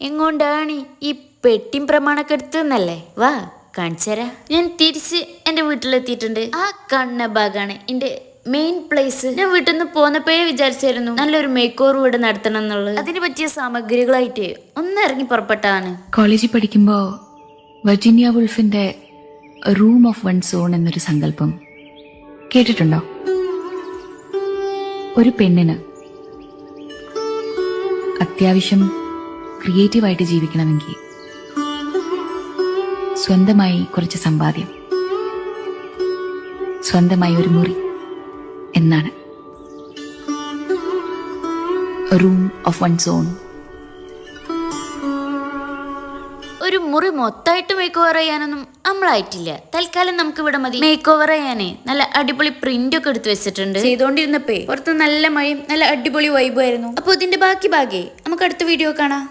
എങ്ങോണ്ടാണ് ഈ പെട്ടിയും പ്രമാണൊക്കെ എടുത്തെന്നല്ലേ? വാ കാണിച്ചരാ. ഞാൻ തിരിച്ച് എൻ്റെ വീട്ടിലെത്തിയിട്ടുണ്ട്. ആ കണ്ണ ഭാഗമാണ് എൻ്റെ മെയിൻ പ്ലേസ്. ഞാൻ വീട്ടിൽ നിന്ന് പോന്നപ്പോഴേ വിചാരിച്ചായിരുന്നു നല്ലൊരു മേക്ക് ഓവർ ഇവിടെ നടത്തണം എന്നുള്ളത്. അതിന് പറ്റിയ സാമഗ്രികളായിട്ട് ഒന്ന് ഇറങ്ങി പുറപ്പെട്ടാണ്. കോളേജിൽ പഠിക്കുമ്പോൾ വെർജീനിയ വുൾഫിന്റെ റൂം ഓഫ് വൺ സോൺ എന്നൊരു സങ്കല്പം കേട്ടിട്ടുണ്ടോ? ഒരു പെണ്ണിന് അത്യാവശ്യം ക്രിയേറ്റീവായിട്ട് ജീവിക്കണമെങ്കിൽ സ്വന്തമായി കുറച്ച് സമ്പാദ്യം, സ്വന്തമായി ഒരു മുറി എന്നാണ്. Room of one's zone. ഒരു മുറി മൊത്തമായിട്ട് മേക്ക് ഓവർ ചെയ്യാനൊന്നും നമ്മളായിട്ടില്ല. തൽക്കാലം നമുക്ക് ഇവിടെ മതി. മേക്ക് ഓവർ ചെയ്യാനേ നല്ല അടിപൊളി പ്രിന്റ് ഒക്കെ എടുത്തു വെച്ചിട്ടുണ്ട്. ചെയ്തോണ്ടിരുന്നപ്പേ പുറത്ത് നല്ല മഴയും നല്ല അടിപൊളി വൈബും ആയിരുന്നു. അപ്പൊ ഇതിന്റെ ബാക്കി ഭാഗേ നമുക്ക് അടുത്ത വീഡിയോ കാണാം.